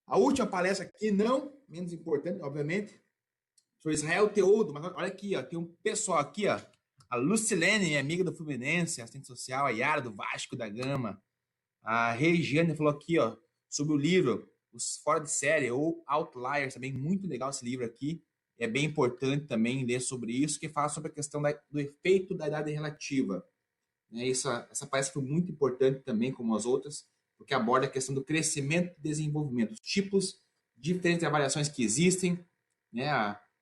A última palestra aqui, não menos importante, obviamente, sobre Israel Teodo. Mas olha aqui, ó, tem um pessoal aqui, ó. A Lucilene, minha amiga do Fluminense, assistente social, a Yara do Vasco da Gama. A Regiane falou aqui, ó, sobre o livro Os Fora de Série ou Outliers, também muito legal esse livro aqui. É bem importante também ler sobre isso, que fala sobre a questão do efeito da idade relativa. Essa palestra foi muito importante também, como as outras, porque aborda a questão do crescimento e desenvolvimento, os tipos diferentes de avaliações que existem, né?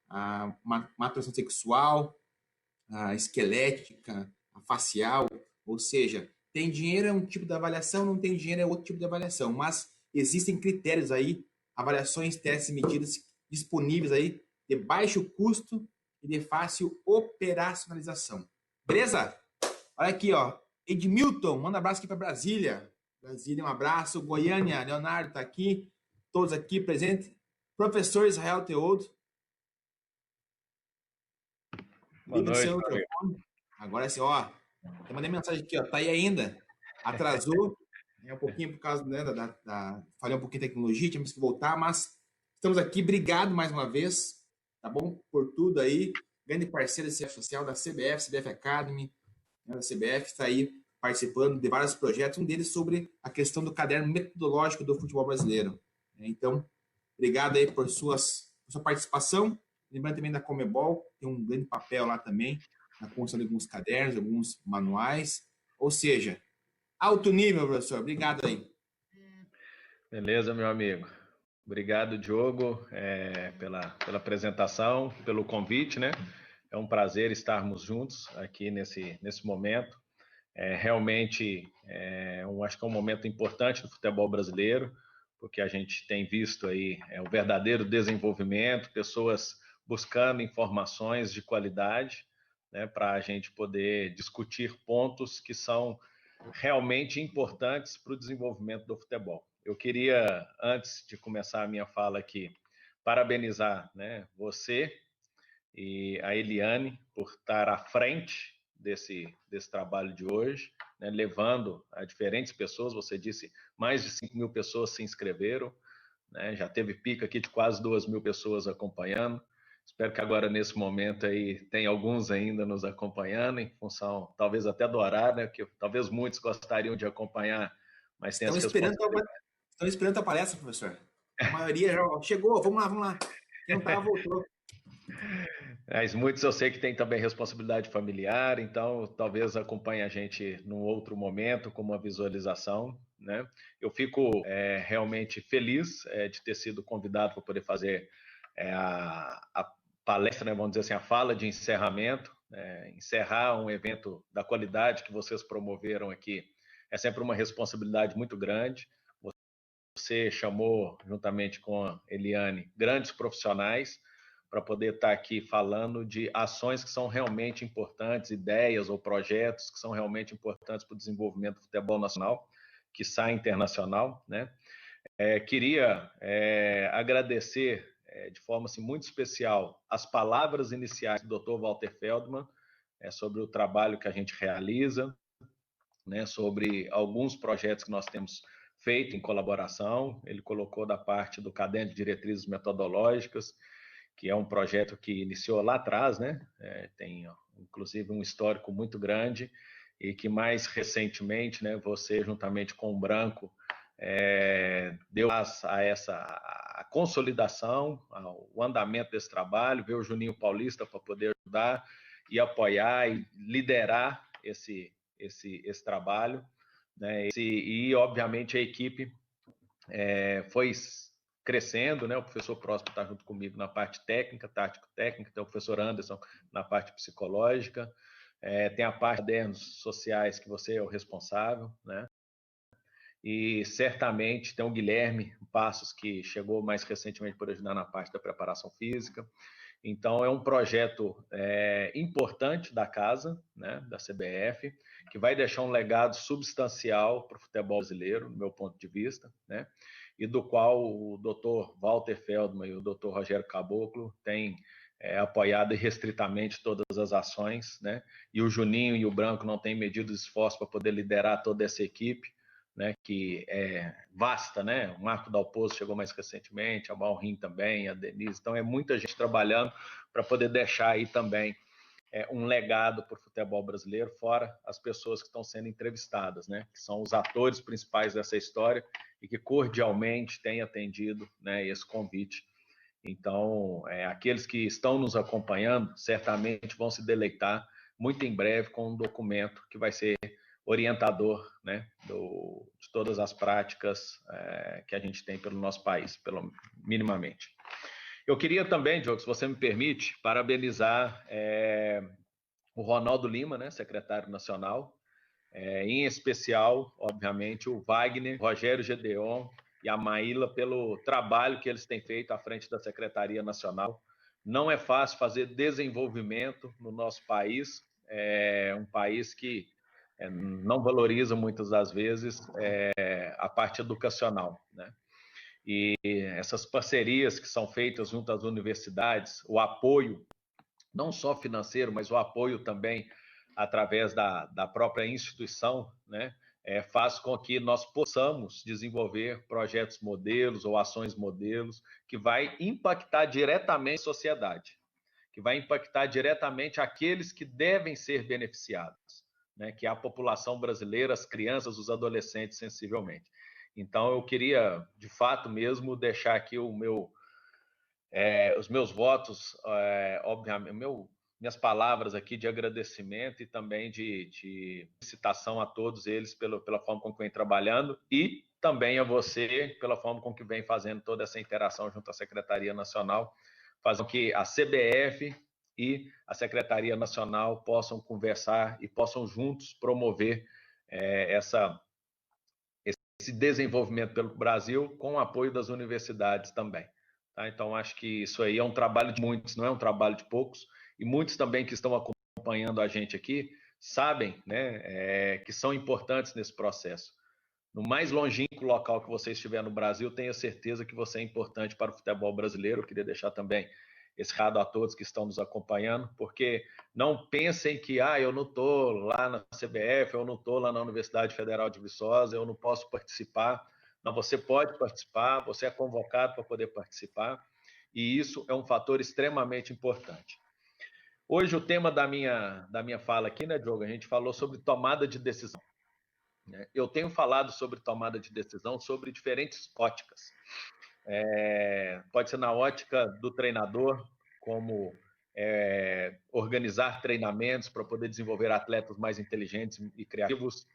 A maturação sexual, a esquelética, a facial, ou seja, tem dinheiro é um tipo de avaliação, não tem dinheiro é outro tipo de avaliação, mas existem critérios aí, avaliações, testes e medidas disponíveis aí de baixo custo e de fácil operacionalização. Beleza? Olha aqui, ó. Edmilton, manda um abraço aqui para Brasília. Brasília, um abraço. Goiânia, Leonardo está aqui. Todos aqui presentes. Professor Israel Teodo. Boa noite, agora sim, ó. Eu mandei mensagem aqui, ó. Tá aí ainda. Atrasou. Um pouquinho por causa, né, falhou um pouquinho de tecnologia, tínhamos que voltar, mas estamos aqui. Obrigado mais uma vez, tá bom? Por tudo aí. Grande parceiro desse social da CBF, CBF Academy, né, da CBF, está aí participando de vários projetos, um deles sobre a questão do caderno metodológico do futebol brasileiro. Então, obrigado aí por sua participação. Lembrando também da Comebol, tem um grande papel lá também, na construção de alguns cadernos, alguns manuais. Ou seja, alto nível, professor. Obrigado aí. Beleza, meu amigo. Obrigado, Diogo, pela apresentação, pelo convite, né? É um prazer estarmos juntos aqui nesse momento. Realmente, acho que é um momento importante do futebol brasileiro, porque a gente tem visto aí o verdadeiro desenvolvimento, pessoas buscando informações de qualidade, né, para a gente poder discutir pontos que são realmente importantes para o desenvolvimento do futebol. Eu queria, antes de começar a minha fala aqui, parabenizar, né, você e a Eliane por estar à frente desse trabalho de hoje, né, levando a diferentes pessoas. Você disse mais de 5.000 pessoas se inscreveram, né, já teve pico aqui de quase 2.000 pessoas acompanhando. Espero que agora, nesse momento, aí tem alguns ainda nos acompanhando, em função, talvez até do horário, né, que talvez muitos gostariam de acompanhar, mas tem as responsabilidades. Estão esperando a palestra, professor. A maioria já chegou, vamos lá. Quem não estava, voltou. Mas muitos eu sei que tem também responsabilidade familiar, então talvez acompanhe a gente num outro momento com uma visualização, né? Eu fico realmente feliz de ter sido convidado para poder fazer a palestra, né, vamos dizer assim, a fala de encerramento, encerrar um evento da qualidade que vocês promoveram aqui é sempre uma responsabilidade muito grande. Você chamou, juntamente com a Eliane, grandes profissionais para poder estar aqui falando de ações que são realmente importantes, ideias ou projetos que são realmente importantes para o desenvolvimento do futebol nacional, quiçá internacional, né? Queria agradecer de forma assim, muito especial as palavras iniciais do Dr. Walter Feldman sobre o trabalho que a gente realiza, né, sobre alguns projetos que nós temos feito em colaboração. Ele colocou da parte do Caderno de Diretrizes Metodológicas, que é um projeto que iniciou lá atrás, né? Tem inclusive um histórico muito grande e que mais recentemente, né, você juntamente com o Branco deu a consolidação, o andamento desse trabalho, veio o Juninho Paulista para poder ajudar e apoiar e liderar esse trabalho, né? E obviamente a equipe foi crescendo, né? O professor Próspero está junto comigo na parte técnica, tático-técnica, tem o professor Anderson na parte psicológica, tem a parte de cadernos sociais que você é o responsável, né? E certamente tem o Guilherme Passos, que chegou mais recentemente por ajudar na parte da preparação física. Então, é um projeto importante da casa, né, da CBF, que vai deixar um legado substancial para o futebol brasileiro, do meu ponto de vista, né, e do qual o Dr. Walter Feldman e o Dr. Rogério Caboclo têm apoiado irrestritamente todas as ações, né, e o Juninho e o Branco não têm medido esforço para poder liderar toda essa equipe, né, que é vasta, né? O Marco Dalpozo chegou mais recentemente, a Malrim também, a Denise. Então, é muita gente trabalhando para poder deixar aí também um legado para o futebol brasileiro, fora as pessoas que estão sendo entrevistadas, né? Que são os atores principais dessa história e que cordialmente têm atendido, né, esse convite. Então, aqueles que estão nos acompanhando certamente vão se deleitar muito em breve com um documento que vai ser orientador, né, de todas as práticas que a gente tem pelo nosso país, minimamente. Eu queria também, Diogo, se você me permite, parabenizar o Ronaldo Lima, né, secretário nacional, em especial, obviamente, o Wagner, Rogério Gedeon e a Maíla pelo trabalho que eles têm feito à frente da Secretaria Nacional. Não é fácil fazer desenvolvimento no nosso país, um país que não valoriza muitas das vezes a parte educacional, né? E essas parcerias que são feitas junto às universidades, o apoio, não só financeiro, mas o apoio também através da própria instituição, né, faz com que nós possamos desenvolver projetos modelos ou ações modelos que vai impactar diretamente a sociedade, que vai impactar diretamente aqueles que devem ser beneficiados, né, que é a população brasileira, as crianças, os adolescentes, sensivelmente. Então, eu queria, de fato mesmo, deixar aqui os meus votos, obviamente, minhas palavras aqui de agradecimento e também de citação a todos eles pela forma com que vem trabalhando e também a você pela forma com que vem fazendo toda essa interação junto à Secretaria Nacional, fazendo que a CBF e a Secretaria Nacional possam conversar e possam juntos promover esse desenvolvimento pelo Brasil com o apoio das universidades também. Tá? Então, acho que isso aí é um trabalho de muitos, não é um trabalho de poucos, e muitos também que estão acompanhando a gente aqui sabem, né, que são importantes nesse processo. No mais longínquo local que você estiver no Brasil, tenha certeza que você é importante para o futebol brasileiro. Eu queria deixar também esse recado a todos que estão nos acompanhando, porque não pensem que eu não estou lá na CBF, eu não estou lá na Universidade Federal de Viçosa, eu não posso participar. Não, você pode participar, você é convocado para poder participar, e isso é um fator extremamente importante. Hoje o tema da minha fala aqui, né, Diogo, a gente falou sobre tomada de decisão. Eu tenho falado sobre tomada de decisão sobre diferentes óticas. Pode ser na ótica do treinador, como organizar treinamentos para poder desenvolver atletas mais inteligentes e criativos.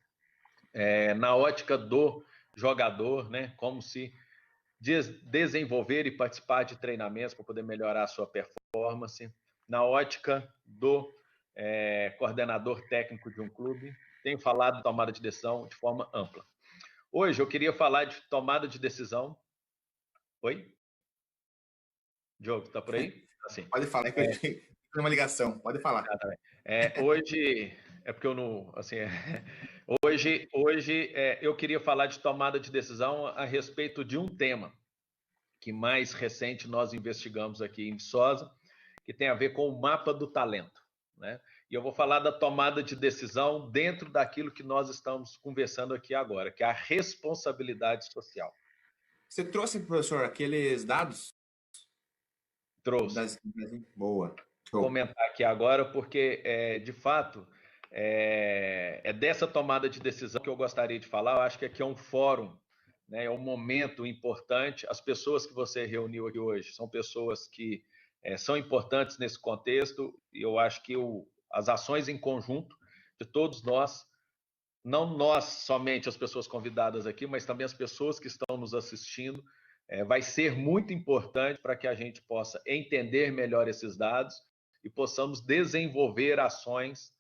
Na ótica do jogador, né, como se desenvolver e participar de treinamentos para poder melhorar a sua performance. Na ótica do coordenador técnico de um clube, tenho falado de tomada de decisão de forma ampla. Hoje eu queria falar de tomada de decisão. Oi? Diogo, está por aí? Assim. Pode falar, é que eu tenho uma ligação, pode falar. Hoje, porque eu não, assim, hoje eu queria falar de tomada de decisão a respeito de um tema que mais recente nós investigamos aqui em Viçosa, que tem a ver com o mapa do talento, né? E eu vou falar da tomada de decisão dentro daquilo que nós estamos conversando aqui agora, que é a responsabilidade social. Você trouxe, professor, aqueles dados? Trouxe. Boa. Vou comentar aqui agora, porque, de fato, é dessa tomada de decisão que eu gostaria de falar. Eu acho que aqui é um fórum, né, é um momento importante. As pessoas que você reuniu aqui hoje são pessoas que são importantes nesse contexto, e eu acho que as ações em conjunto de todos nós, não nós somente as pessoas convidadas aqui, mas também as pessoas que estão nos assistindo, vai ser muito importante para que a gente possa entender melhor esses dados e possamos desenvolver ações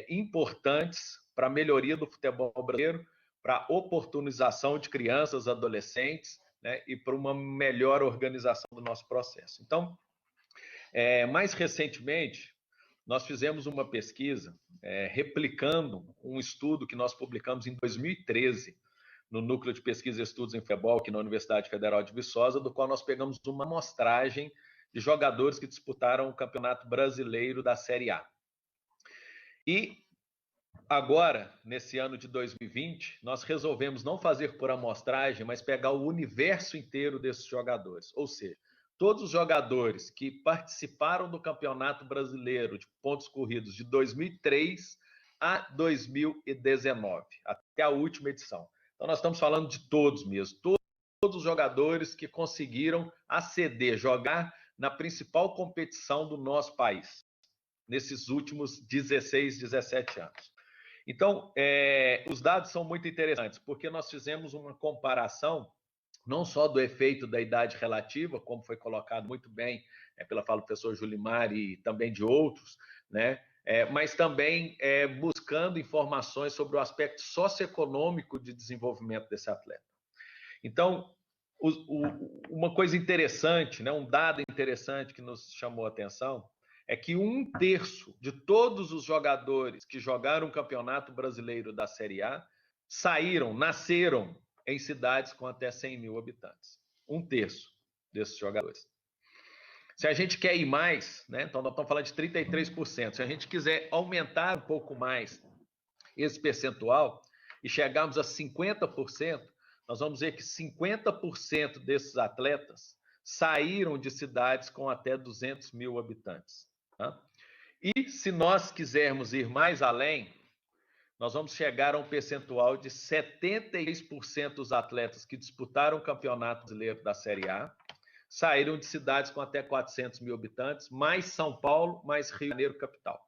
importantes para a melhoria do futebol brasileiro, para a oportunização de crianças, adolescentes, né, e para uma melhor organização do nosso processo. Então, mais recentemente, nós fizemos uma pesquisa replicando um estudo que nós publicamos em 2013 no Núcleo de Pesquisa e Estudos em Futebol, aqui na Universidade Federal de Viçosa, do qual nós pegamos uma amostragem de jogadores que disputaram o Campeonato Brasileiro da Série A. E Agora, nesse ano de 2020, nós resolvemos não fazer por amostragem, mas pegar o universo inteiro desses jogadores. Ou seja, todos os jogadores que participaram do Campeonato Brasileiro de Pontos Corridos de 2003 a 2019, até a última edição. Então, nós estamos falando de todos mesmo, todos os jogadores que conseguiram aceder, jogar na principal competição do nosso país, nesses últimos 16, 17 anos. Então, os dados são muito interessantes, porque nós fizemos uma comparação não só do efeito da idade relativa, como foi colocado muito bem pela fala do professor Julimar e também de outros, né? Mas também buscando informações sobre o aspecto socioeconômico de desenvolvimento desse atleta. Então, uma coisa interessante, né? Um dado interessante que nos chamou a atenção é que 1/3 de todos os jogadores que jogaram o Campeonato Brasileiro da Série A nasceram em cidades com até 100 mil habitantes. 1/3 desses jogadores. Se a gente quer ir mais, né? Então nós estamos falando de 33%. Se a gente quiser aumentar um pouco mais esse percentual e chegarmos a 50%, nós vamos ver que 50% desses atletas saíram de cidades com até 200 mil habitantes. Tá? E se nós quisermos ir mais além, nós vamos chegar a um percentual de 76% dos atletas que disputaram o Campeonato Brasileiro da Série A saíram de cidades com até 400 mil habitantes, mais São Paulo, mais Rio de Janeiro capital.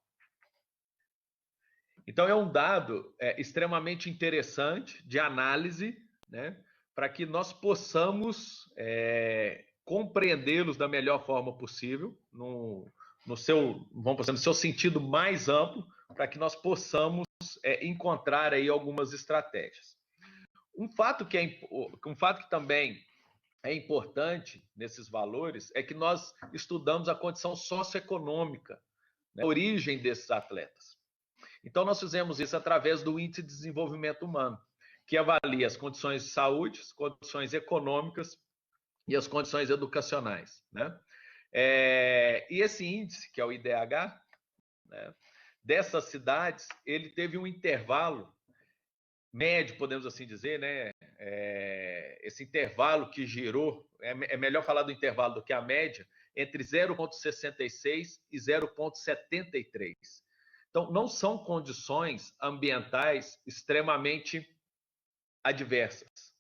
Então é um dado extremamente interessante de análise, né, para que nós possamos compreendê-los da melhor forma possível, no seu sentido mais amplo, para que nós possamos encontrar aí algumas estratégias. Um fato que também é importante nesses valores é que nós estudamos a condição socioeconômica, né, a origem desses atletas. Então, nós fizemos isso através do Índice de Desenvolvimento Humano, que avalia as condições de saúde, as condições econômicas e as condições educacionais, né? E esse índice, que é o IDH, né, dessas cidades, ele teve um intervalo médio, podemos assim dizer, né? Esse intervalo que girou, é melhor falar do intervalo do que a média, entre 0,66 e 0,73. Então, não são condições ambientais extremamente adversas.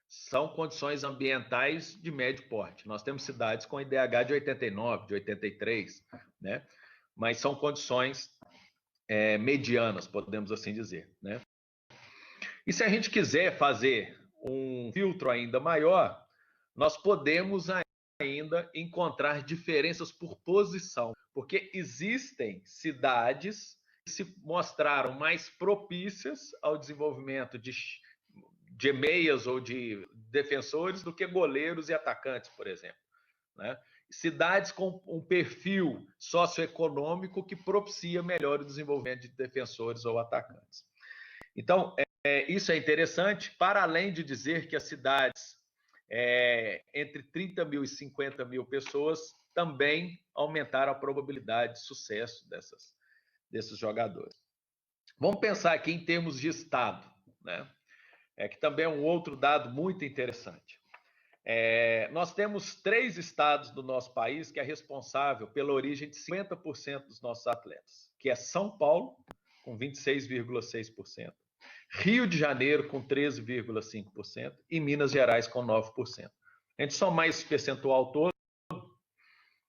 São condições ambientais de médio porte. Nós temos cidades com IDH de 89, de 83, né? Mas são condições medianas, podemos assim dizer, né? E se a gente quiser fazer um filtro ainda maior, nós podemos ainda encontrar diferenças por posição, porque existem cidades que se mostraram mais propícias ao desenvolvimento de meias ou de defensores do que goleiros e atacantes, por exemplo, né? Cidades com um perfil socioeconômico que propicia melhor o desenvolvimento de defensores ou atacantes. Então, isso é interessante, para além de dizer que as cidades entre 30 mil e 50 mil pessoas também aumentaram a probabilidade de sucesso desses jogadores. Vamos pensar aqui em termos de estado, né? Que também é um outro dado muito interessante. Nós temos 3 estados do nosso país que é responsável pela origem de 50% dos nossos atletas, que é São Paulo, com 26,6%, Rio de Janeiro, com 13,5%, e Minas Gerais, com 9%. A gente somar esse percentual todo,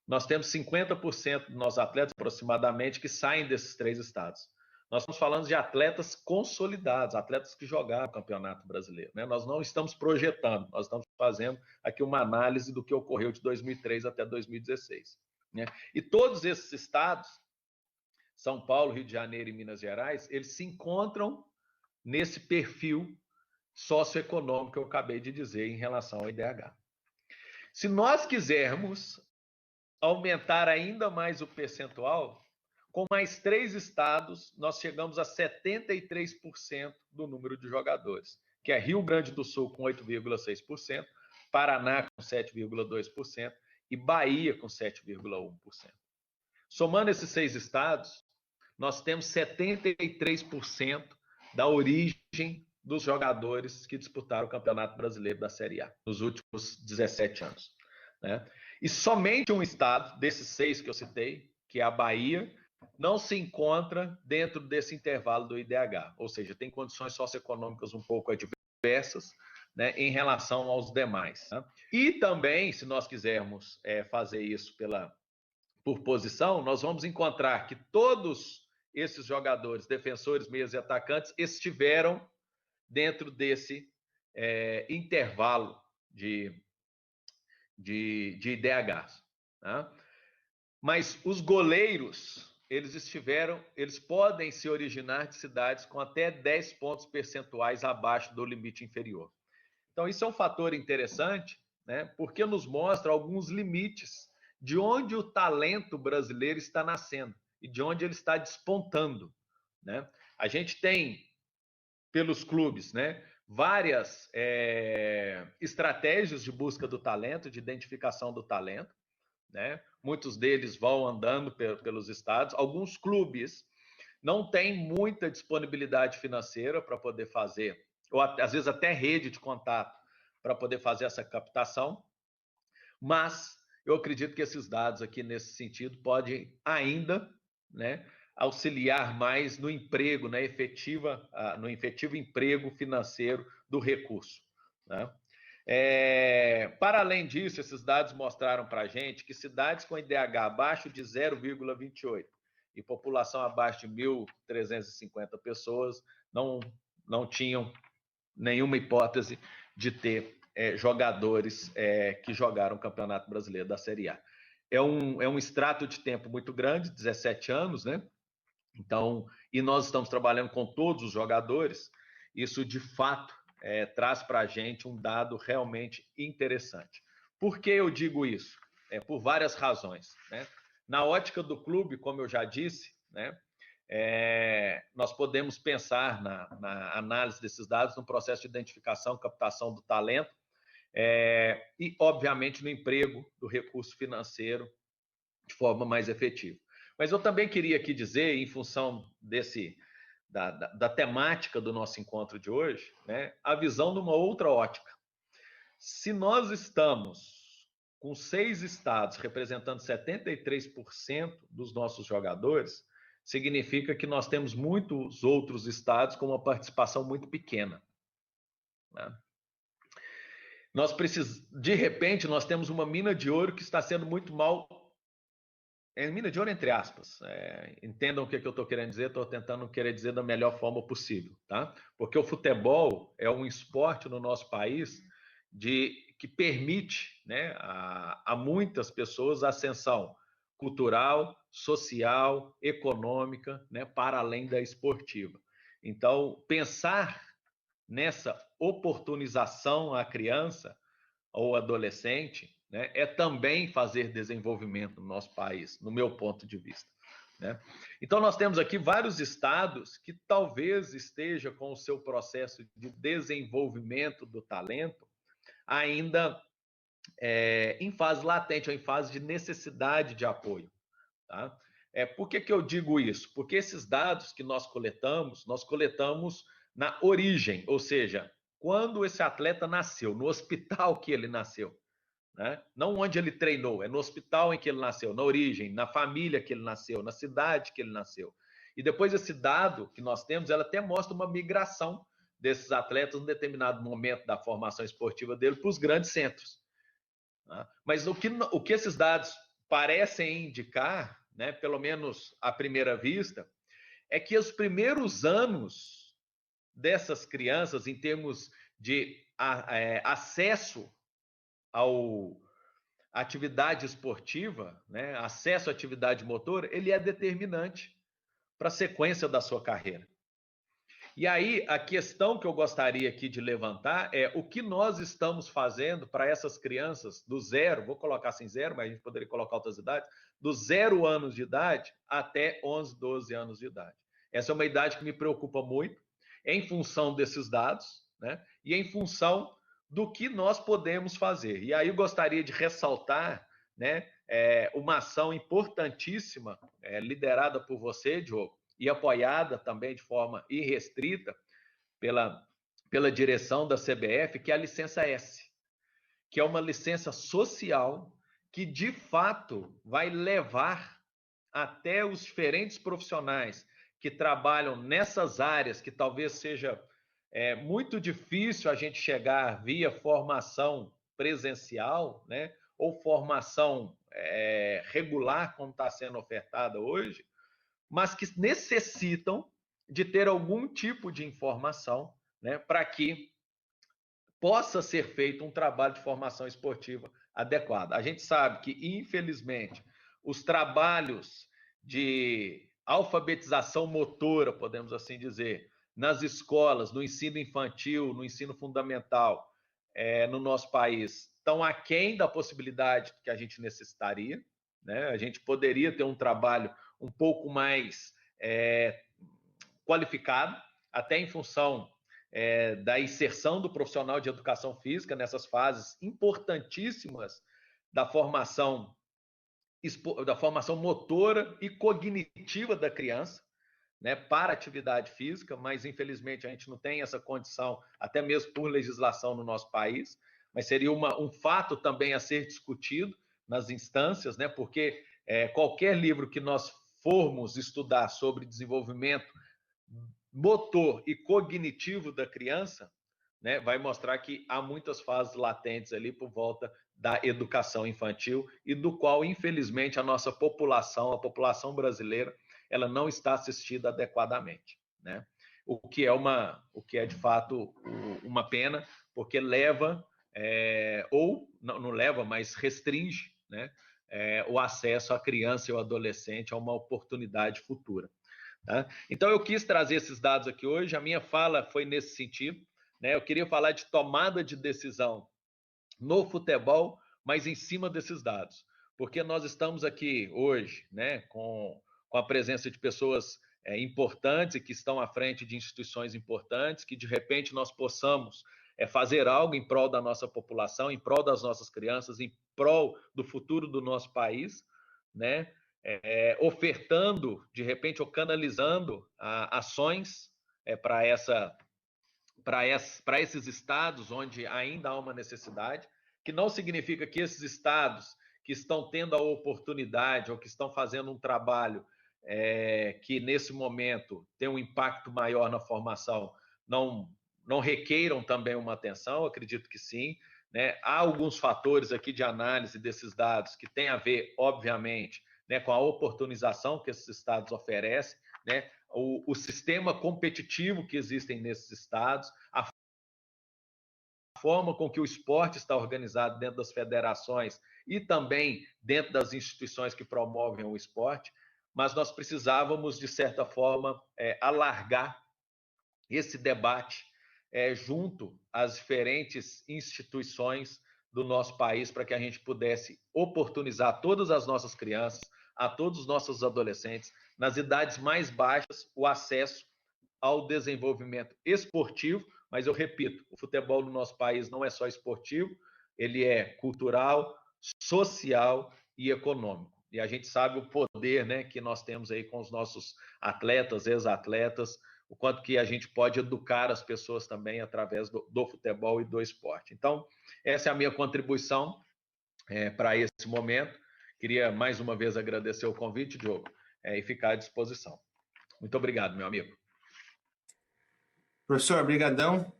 nós temos 50% dos nossos atletas, aproximadamente, que saem desses 3 estados. Nós estamos falando de atletas consolidados, atletas que jogaram o Campeonato Brasileiro, né? Nós não estamos projetando, nós estamos fazendo aqui uma análise do que ocorreu de 2003 até 2016. Né? E todos esses estados, São Paulo, Rio de Janeiro e Minas Gerais, eles se encontram nesse perfil socioeconômico que eu acabei de dizer em relação ao IDH. Se nós quisermos aumentar ainda mais o percentual, com mais 3 estados, nós chegamos a 73% do número de jogadores, que é Rio Grande do Sul com 8,6%, Paraná com 7,2% e Bahia com 7,1%. Somando esses 6 estados, nós temos 73% da origem dos jogadores que disputaram o Campeonato Brasileiro da Série A nos últimos 17 anos. Né? E somente um estado, desses 6 que eu citei, que é a Bahia, não se encontra dentro desse intervalo do IDH, ou seja, tem condições socioeconômicas um pouco adversas, né, em relação aos demais. Né? E também, se nós quisermos fazer isso por posição, nós vamos encontrar que todos esses jogadores, defensores, meias e atacantes, estiveram dentro desse intervalo de IDHs. Tá? Mas os goleiros, eles podem se originar de cidades com até 10 pontos percentuais abaixo do limite inferior. Então, isso é um fator interessante, né, porque nos mostra alguns limites de onde o talento brasileiro está nascendo e de onde ele está despontando. Né? A gente tem, pelos clubes, né, várias estratégias de busca do talento, de identificação do talento. Né? Muitos deles vão andando pelos estados. Alguns clubes não têm muita disponibilidade financeira para poder fazer, ou às vezes até rede de contato para poder fazer essa captação, mas eu acredito que esses dados aqui nesse sentido podem ainda, né, auxiliar mais no emprego, no efetivo emprego financeiro do recurso. Né? Para além disso, esses dados mostraram para a gente que cidades com IDH abaixo de 0,28 e população abaixo de 1.350 pessoas não tinham nenhuma hipótese de ter jogadores que jogaram o Campeonato Brasileiro da Série A. É um extrato de tempo muito grande, 17 anos, né? Então, e nós estamos trabalhando com todos os jogadores, isso de fato traz para a gente um dado realmente interessante. Por que eu digo isso? Por várias razões. Né? Na ótica do clube, como eu já disse, né, nós podemos pensar na análise desses dados no processo de identificação, captação do talento e, obviamente, no emprego do recurso financeiro de forma mais efetiva. Mas eu também queria aqui dizer, em função da temática do nosso encontro de hoje, né, a visão de uma outra ótica. Se nós estamos com 6 estados representando 73% dos nossos jogadores, significa que nós temos muitos outros estados com uma participação muito pequena. Né? De repente, nós temos uma mina de ouro que está sendo muito mal. Mina de ouro, entre aspas. Entendam o que eu estou querendo dizer, estou tentando querer dizer da melhor forma possível. Tá? Porque o futebol é um esporte no nosso país que permite, né, a muitas pessoas a ascensão cultural, social, econômica, né, para além da esportiva. Então, pensar nessa oportunização à criança ou adolescente, né, é também fazer desenvolvimento no nosso país, no meu ponto de vista. Né? Então, nós temos aqui vários estados que talvez esteja com o seu processo de desenvolvimento do talento ainda em fase latente, ou em fase de necessidade de apoio. Tá? Por que eu digo isso? Porque esses dados que nós coletamos na origem, ou seja, quando esse atleta nasceu, no hospital que ele nasceu. Né? Não onde ele treinou, é no hospital em que ele nasceu, na origem, na família que ele nasceu, na cidade que ele nasceu. E depois esse dado que nós temos, ela até mostra uma migração desses atletas em determinado momento da formação esportiva dele para os grandes centros. Né? Mas o que esses dados parecem indicar, né, pelo menos à primeira vista, é que os primeiros anos dessas crianças, em termos de acesso à atividade esportiva, né, acesso à atividade motora, ele é determinante para a sequência da sua carreira. E aí, a questão que eu gostaria aqui de levantar é o que nós estamos fazendo para essas crianças do 0, vou colocar assim 0, mas a gente poderia colocar outras idades, dos 0 anos de idade até 11, 12 anos de idade. Essa é uma idade que me preocupa muito, em função desses dados, né, e em função do que nós podemos fazer. E aí eu gostaria de ressaltar, né, uma ação importantíssima liderada por você, Diogo, e apoiada também de forma irrestrita pela direção da CBF, que é a licença S, que é uma licença social que, de fato, vai levar até os diferentes profissionais que trabalham nessas áreas que talvez seja muito difícil a gente chegar via formação presencial, né, ou formação regular, como está sendo ofertada hoje, mas que necessitam de ter algum tipo de informação, né, para que possa ser feito um trabalho de formação esportiva adequado. A gente sabe que, infelizmente, os trabalhos de alfabetização motora, podemos assim dizer, nas escolas, no ensino infantil, no ensino fundamental, no nosso país, estão aquém da possibilidade que a gente necessitaria, né? A gente poderia ter um trabalho um pouco mais qualificado, até em função da inserção do profissional de educação física nessas fases importantíssimas da formação motora e cognitiva da criança, né, para atividade física, mas infelizmente a gente não tem essa condição, até mesmo por legislação no nosso país, mas seria um fato também a ser discutido nas instâncias, né, porque qualquer livro que nós formos estudar sobre desenvolvimento motor e cognitivo da criança, né, vai mostrar que há muitas fases latentes ali por volta da educação infantil e do qual, infelizmente, a nossa população, a população brasileira, ela não está assistida adequadamente, né? O que é de fato uma pena, porque leva ou não leva, mas restringe, né, o acesso à criança e ao adolescente a uma oportunidade futura. Tá? Então, eu quis trazer esses dados aqui hoje, a minha fala foi nesse sentido, né? Eu queria falar de tomada de decisão no futebol, mas em cima desses dados, porque nós estamos aqui hoje, né, com a presença de pessoas importantes e que estão à frente de instituições importantes, que de repente nós possamos fazer algo em prol da nossa população, em prol das nossas crianças, em prol do futuro do nosso país, né? Ofertando, de repente, ou canalizando ações para esses estados onde ainda há uma necessidade, que não significa que esses estados que estão tendo a oportunidade ou que estão fazendo um trabalho que nesse momento tem um impacto maior na formação, não requeiram também uma atenção, acredito que sim, né? Há alguns fatores aqui de análise desses dados que têm a ver, obviamente, né, com a oportunização que esses estados oferecem, né, o sistema competitivo que existem nesses estados, a forma com que o esporte está organizado dentro das federações e também dentro das instituições que promovem o esporte, mas nós precisávamos, de certa forma, alargar esse debate junto às diferentes instituições do nosso país para que a gente pudesse oportunizar todas as nossas crianças, a todos os nossos adolescentes, nas idades mais baixas, o acesso ao desenvolvimento esportivo, mas eu repito, o futebol no nosso país não é só esportivo, ele é cultural, social e econômico. E a gente sabe o poder, né, que nós temos aí com os nossos atletas, ex-atletas, o quanto que a gente pode educar as pessoas também através do futebol e do esporte. Então, essa é a minha contribuição para esse momento. Queria mais uma vez agradecer o convite, Diogo, e ficar à disposição. Muito obrigado, meu amigo. Professor, brigadão.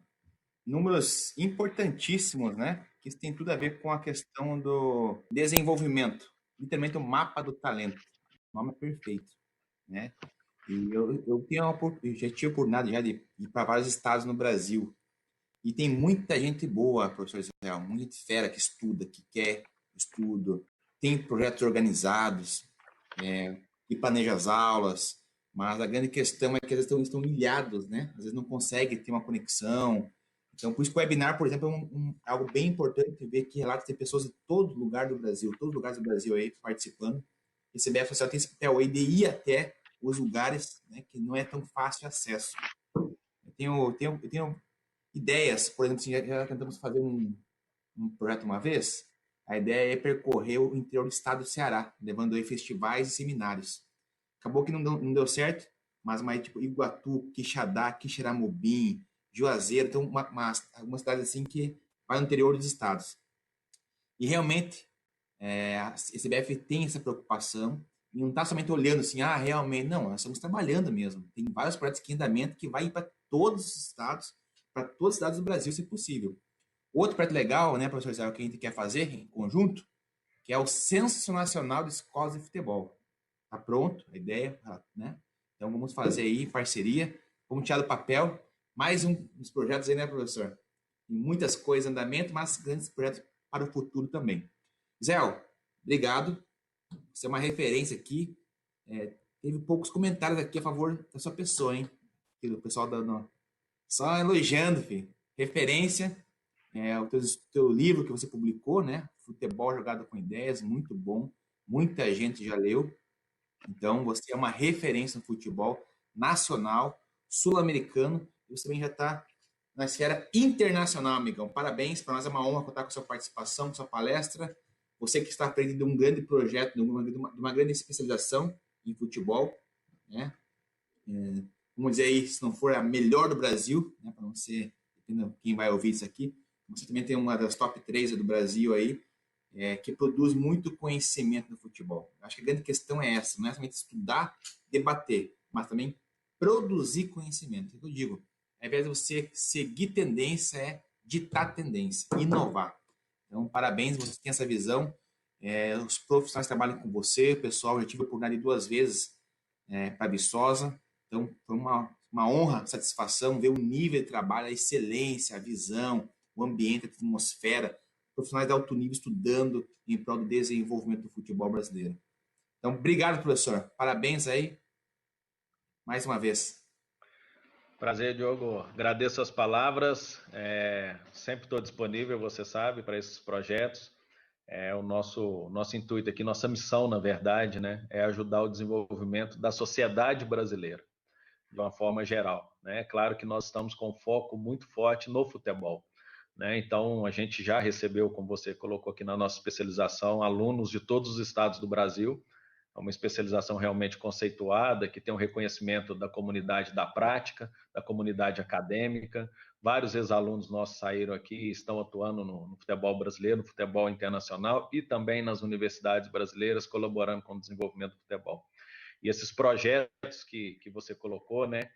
Números importantíssimos, né? Que isso tem tudo a ver com a questão do desenvolvimento. Literalmente o mapa do talento. O nome é perfeito, né? E eu já tive a oportunidade já de ir para vários estados no Brasil. E tem muita gente boa, professor Israel, muita gente fera que estuda, que quer estudo, tem projetos organizados, que planeja as aulas, mas a grande questão é que eles estão ilhados, né? Às vezes não conseguem ter uma conexão. Então, por isso que o webinar, por exemplo, é algo bem importante ver que relatos tem pessoas de todo lugar do Brasil, todos os lugares do Brasil aí participando. E a CBF Social tem esse papel aí de ir até os lugares, né, que não é tão fácil acesso. Eu tenho ideias, por exemplo, assim, já tentamos fazer um projeto uma vez. A ideia é percorrer o interior do estado do Ceará, levando aí festivais e seminários. Acabou que não deu certo, mas mais tipo Iguatu, Quixadá, Quixeramobim, Juazeiro, então algumas cidades assim que vai no interior dos estados. E realmente a CBF tem essa preocupação e não está somente olhando assim, realmente, não, nós estamos trabalhando mesmo. Tem vários projetos aqui em andamento que vai para todos os estados, para todos os estados do Brasil, se possível. Outro projeto legal, né, professor Israel, que a gente quer fazer em conjunto, que é o Censo Nacional de Escolas de Futebol. Está pronto a ideia, né? Então vamos fazer aí parceria, vamos tirar do papel mais um dos projetos aí, né, professor? Tem muitas coisas em andamento, mas grandes projetos para o futuro também. Zé, obrigado. Você é uma referência aqui. Teve poucos comentários aqui a favor da sua pessoa, hein? O pessoal dando só elogiando, filho. Referência, o teu livro que você publicou, né? Futebol Jogado com Ideias, muito bom. Muita gente já leu. Então, você é uma referência no futebol nacional, sul-americano, e você também já está na esfera internacional, amigão. Parabéns, para nós é uma honra contar com a sua participação, com a sua palestra. Você que está à frente de um grande projeto, de uma grande especialização em futebol, né? Vamos dizer aí, se não for a melhor do Brasil, né, para não ser, dependendo de quem vai ouvir isso aqui, você também tem uma das top 3 do Brasil aí, que produz muito conhecimento no futebol. Acho que a grande questão é essa, não é somente estudar, debater, mas também produzir conhecimento. Eu digo, ao invés de você seguir tendência, é ditar tendência, inovar. Então, parabéns, você tem essa visão. Os profissionais trabalham com você, o pessoal, já tive a oportunidade 2 vezes para a Viçosa. Então, foi uma honra, satisfação ver o nível de trabalho, a excelência, a visão, o ambiente, a atmosfera, profissionais de alto nível estudando em prol do desenvolvimento do futebol brasileiro. Então, obrigado, professor. Parabéns aí, mais uma vez. Prazer, Diogo. Agradeço as palavras. Sempre estou disponível, você sabe, para esses projetos. O nosso intuito aqui, nossa missão, na verdade, né, é ajudar o desenvolvimento da sociedade brasileira, de uma forma geral, né? Claro que nós estamos com foco muito forte no futebol, né? Então, a gente já recebeu, como você colocou aqui na nossa especialização, alunos de todos os estados do Brasil. É uma especialização realmente conceituada, que tem um reconhecimento da comunidade da prática, da comunidade acadêmica. Vários ex-alunos nossos saíram aqui e estão atuando no futebol brasileiro, no futebol internacional e também nas universidades brasileiras, colaborando com o desenvolvimento do futebol. E esses projetos que você colocou, né,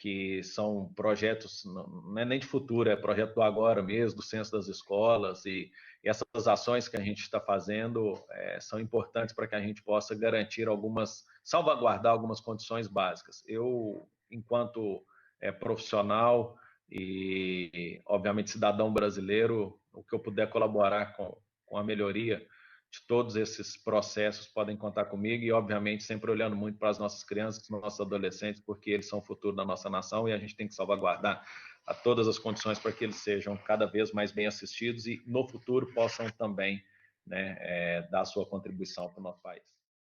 que são projetos, não é nem de futuro, é projeto do agora mesmo, do censo das escolas, e essas ações que a gente está fazendo são importantes para que a gente possa garantir salvaguardar algumas condições básicas. Eu, enquanto profissional e, obviamente, cidadão brasileiro, o que eu puder colaborar com a melhoria de todos esses processos podem contar comigo e, obviamente, sempre olhando muito para as nossas crianças, nossos adolescentes, porque eles são o futuro da nossa nação e a gente tem que salvaguardar a todas as condições para que eles sejam cada vez mais bem assistidos e, no futuro, possam também, né, dar a sua contribuição para o nosso país.